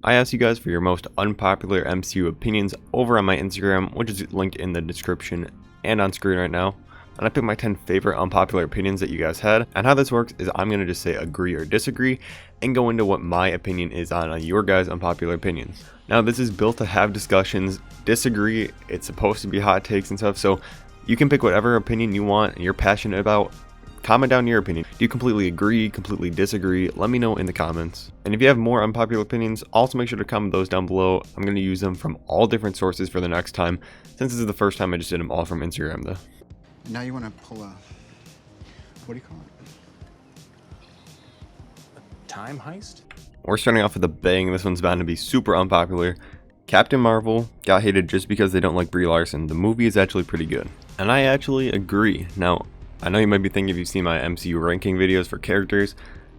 I asked you guys for your most unpopular MCU opinions over on my Instagram, which is linked in the description and on screen right now. And I picked my 10 favorite unpopular opinions that you guys had. And how this works is I'm going to just say agree or disagree and go into what my opinion is on your guys' unpopular opinions. Now, this is built to have discussions, disagree, it's supposed to be hot takes and stuff, so you can pick whatever opinion you want and you're passionate about. Comment down your opinion. Do you completely agree, completely disagree? Let me know in the comments. And if you have more unpopular opinions, also make sure to comment those down below. I'm going to use them from all different sources for the next time, since this is the first time I just did them all from Instagram though. Now you want to pull a, what do you call it? A time heist? We're starting off with a bang. This one's bound to be super unpopular. Captain Marvel got hated just because they don't like Brie Larson. The movie is actually pretty good. And I actually agree. Now, I know you might be thinking if you've seen my MCU ranking videos for characters,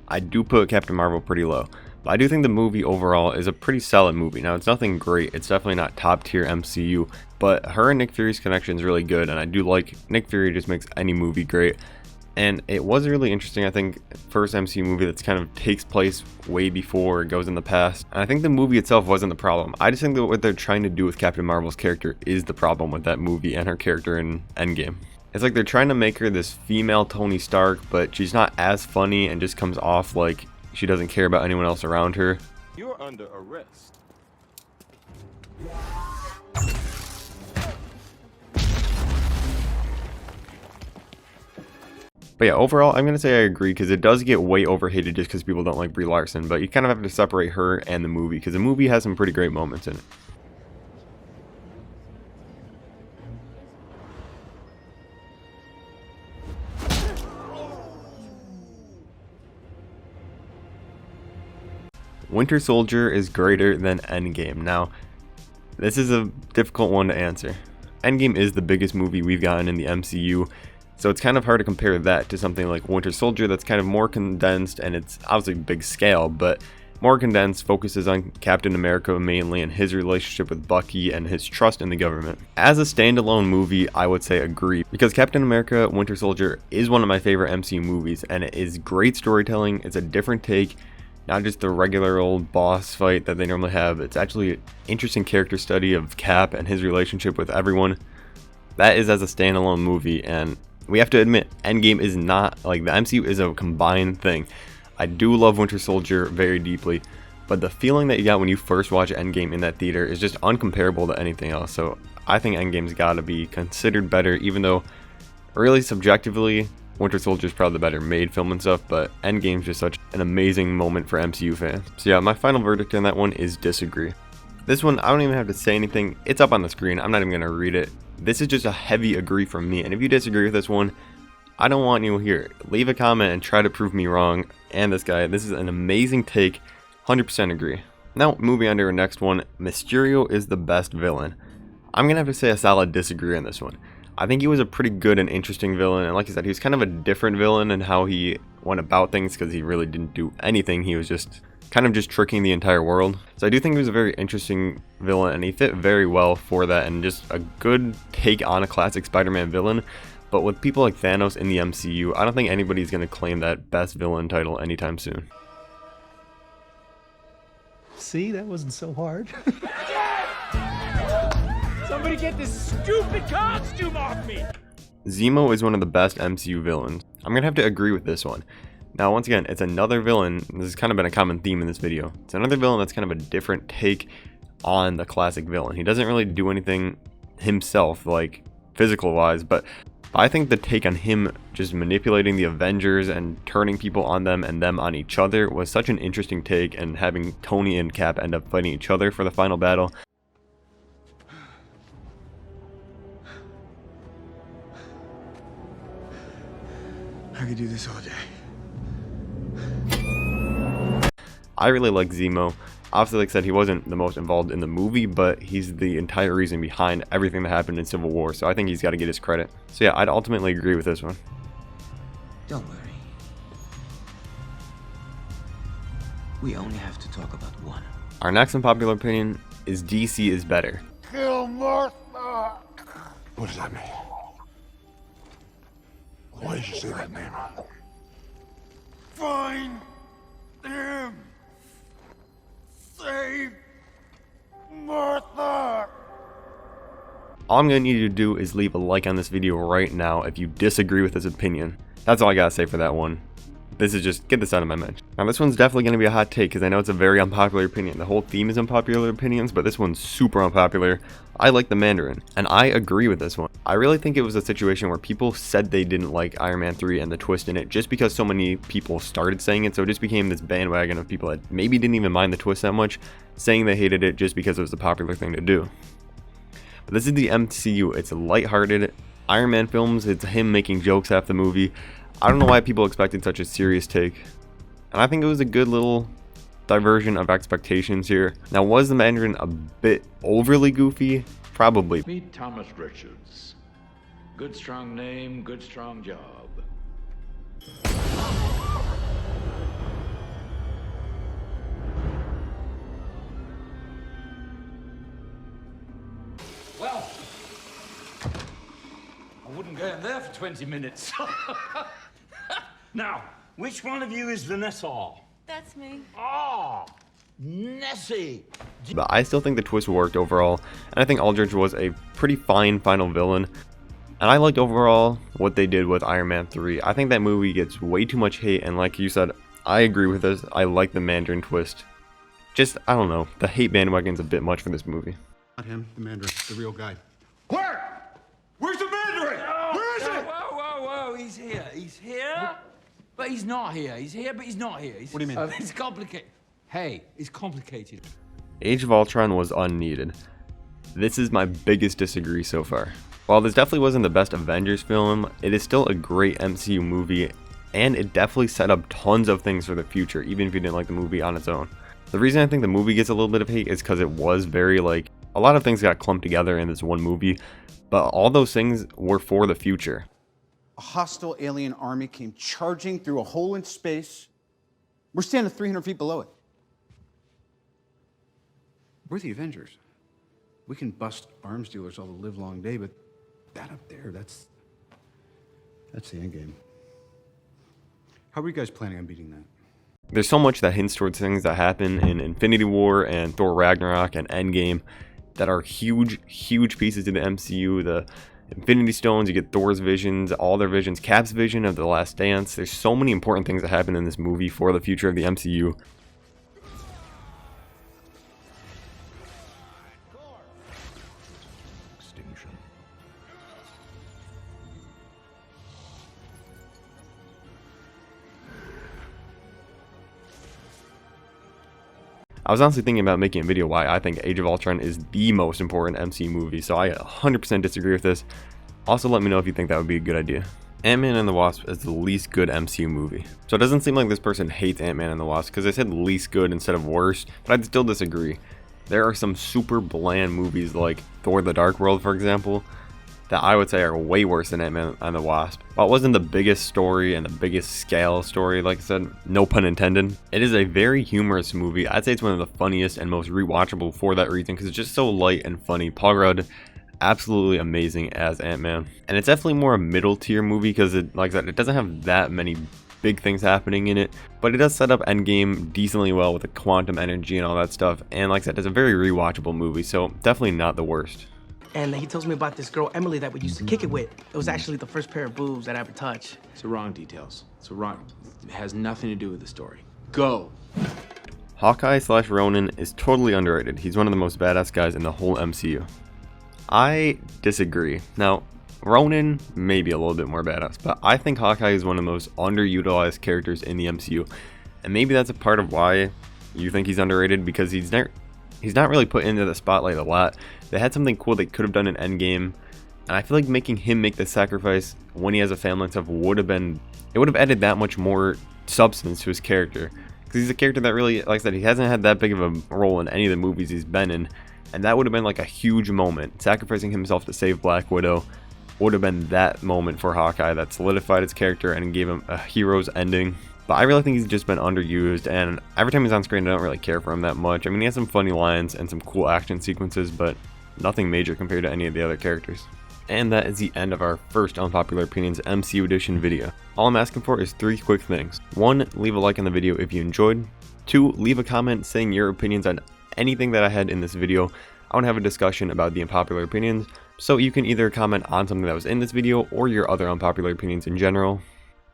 I do put Captain Marvel pretty low. But I do think the movie overall is a pretty solid movie. Now, it's nothing great. It's definitely not top tier MCU, but her and Nick Fury's connection is really good. And I do like Nick Fury just makes any movie great. And it was really interesting, I think, first MCU movie that's kind of takes place way before it goes in the past. And I think the movie itself wasn't the problem. I just think that what they're trying to do with Captain Marvel's character is the problem with that movie and her character in Endgame. It's like they're trying to make her this female Tony Stark, but she's not as funny and just comes off like she doesn't care about anyone else around her. You're under arrest. But yeah, overall, I'm going to say I agree because it does get way overhated just because people don't like Brie Larson, but you kind of have to separate her and the movie because the movie has some pretty great moments in it. Winter Soldier is greater than Endgame. Now, this is a difficult one to answer. Endgame is the biggest movie we've gotten in the MCU, so it's kind of hard to compare that to something like Winter Soldier that's kind of more condensed, and it's obviously big scale, but more condensed, focuses on Captain America mainly and his relationship with Bucky and his trust in the government. As a standalone movie, I would say agree, because Captain America Winter Soldier is one of my favorite MCU movies, and it is great storytelling. It's a different take, not just the regular old boss fight that they normally have. It's actually an interesting character study of Cap and his relationship with everyone. That is as a standalone movie, and we have to admit, Endgame is not, like, the MCU is a combined thing. I do love Winter Soldier very deeply, but the feeling that you got when you first watch Endgame in that theater is just uncomparable to anything else. So I think Endgame's got to be considered better, even though really subjectively Winter Soldier is probably the better made film and stuff, but Endgame's just such an amazing moment for MCU fans. So yeah, my final verdict on that one is disagree. This one, I don't even have to say anything. It's up on the screen. I'm not even going to read it. This is just a heavy agree from me, and if you disagree with this one, I don't want you here. Leave a comment and try to prove me wrong. And this guy, this is an amazing take. 100% agree. Now, moving on to our next one. Mysterio is the best villain. I'm going to have to say a solid disagree on this one. I think he was a pretty good and interesting villain, and like I said, he was kind of a different villain in how he went about things because he really didn't do anything. He was just kind of just tricking the entire world. So I do think he was a very interesting villain, and he fit very well for that, and just a good take on a classic Spider-Man villain. But with people like Thanos in the MCU, I don't think anybody's going to claim that best villain title anytime soon. See, that wasn't so hard. Somebody get this stupid costume off me! Zemo is one of the best MCU villains. I'm going to have to agree with this one. Now, once again, it's another villain. This has kind of been a common theme in this video. It's another villain that's kind of a different take on the classic villain. He doesn't really do anything himself, like physical-wise, but I think the take on him just manipulating the Avengers and turning people on them and them on each other was such an interesting take, and having Tony and Cap end up fighting each other for the final battle. I could do this all day. I really like Zemo. Obviously, like I said, he wasn't the most involved in the movie, but he's the entire reason behind everything that happened in Civil War, so I think he's got to get his credit. So yeah, I'd ultimately agree with this one. Don't worry. We only have to talk about one. Our next unpopular opinion is DC is better. Kill Martha! What does that mean? Why did you say that name? Find him! Save Martha! All I'm going to need you to do is leave a like on this video right now if you disagree with this opinion. That's all I gotta say for that one. This is just, get this out of my mention. Now this one's definitely going to be a hot take because I know it's a very unpopular opinion. The whole theme is unpopular opinions, but this one's super unpopular. I like the Mandarin, and I agree with this one. I really think it was a situation where people said they didn't like Iron Man 3 and the twist in it just because so many people started saying it, so it just became this bandwagon of people that maybe didn't even mind the twist that much, saying they hated it just because it was the popular thing to do. But this is the MCU. It's lighthearted. Iron Man films, it's him making jokes half the movie. I don't know why people expected such a serious take. And I think it was a good little diversion of expectations here. Now, was the Mandarin a bit overly goofy? Probably. Meet Thomas Richards. Good strong name, good strong job. Well, I wouldn't go in there for 20 minutes. Now, which one of you is Vanessa? That's me. Oh, Nessie. But I still think the twist worked overall, and I think Aldrich was a pretty fine final villain. And I liked overall what they did with Iron Man 3. I think that movie gets way too much hate, and like you said, I agree with this. I like the Mandarin twist. Just, I don't know, the hate bandwagon's a bit much for this movie. Not him, the Mandarin, the real guy. Where? Where's the Mandarin? Where is it? Whoa, he's here. He's here, but he's not here. He's here, but he's not here. What do you mean? It's complicated. Hey, it's complicated. Age of Ultron was unneeded. This is my biggest disagree so far. While this definitely wasn't the best Avengers film, it is still a great MCU movie, and it definitely set up tons of things for the future, even if you didn't like the movie on its own. The reason I think the movie gets a little bit of hate is because it was very, like, a lot of things got clumped together in this one movie, but all those things were for the future. A hostile alien army came charging through a hole in space. We're standing 300 feet below it. We're the Avengers. We can bust arms dealers all the live long day, but that up there, that's the end game. How are you guys planning on beating that? There's so much that hints towards things that happen in Infinity War and Thor Ragnarok and Endgame that are huge pieces to the MCU. The Infinity Stones, you get Thor's visions, all their visions, Cap's vision of The Last Dance. There's so many important things that happen in this movie for the future of the MCU. Extinction. I was honestly thinking about making a video why I think Age of Ultron is the most important MCU movie, so I 100% disagree with this. Also, let me know if you think that would be a good idea. Ant-Man and the Wasp is the least good MCU movie. So it doesn't seem like this person hates Ant-Man and the Wasp, because I said least good instead of worst, but I'd still disagree. There are some super bland movies like Thor the Dark World, for example, that I would say are way worse than Ant-Man and the Wasp. While it wasn't the biggest story and the biggest scale story, like I said, no pun intended, it is a very humorous movie. I'd say it's one of the funniest and most rewatchable for that reason, because it's just so light and funny. Paul Rudd, absolutely amazing as Ant-Man. And it's definitely more a middle tier movie because it, like I said, it doesn't have that many big things happening in it, but it does set up Endgame decently well with the quantum energy and all that stuff. And like I said, it's a very rewatchable movie, so definitely not the worst. And he tells me about this girl, Emily, that we used to kick it with. It was actually the first pair of boobs that I ever touched. It's the wrong details. It's the wrong. It has nothing to do with the story. Go. Hawkeye / Ronan is totally underrated. He's one of the most badass guys in the whole MCU. I disagree. Now, Ronan may be a little bit more badass, but I think Hawkeye is one of the most underutilized characters in the MCU. And maybe that's a part of why you think he's underrated, because he's not really put into the spotlight a lot. They had something cool they could have done in Endgame, and I feel like making him make the sacrifice when he has a family and stuff would have added that much more substance to his character. Because he's a character that really, like I said, he hasn't had that big of a role in any of the movies he's been in, and that would have been like a huge moment. Sacrificing himself to save Black Widow would have been that moment for Hawkeye that solidified his character and gave him a hero's ending. But I really think he's just been underused, and every time he's on screen I don't really care for him that much. I mean, he has some funny lines and some cool action sequences, but nothing major compared to any of the other characters. And that is the end of our first Unpopular Opinions MCU Edition video. All I'm asking for is 3 quick things. 1, leave a like on the video if you enjoyed. 2, leave a comment saying your opinions on anything that I had in this video. I want to have a discussion about the unpopular opinions, so you can either comment on something that was in this video or your other unpopular opinions in general.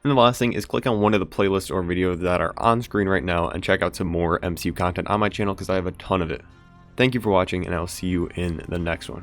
And the last thing is click on one of the playlists or videos that are on screen right now and check out some more MCU content on my channel because I have a ton of it. Thank you for watching, and I'll see you in the next one.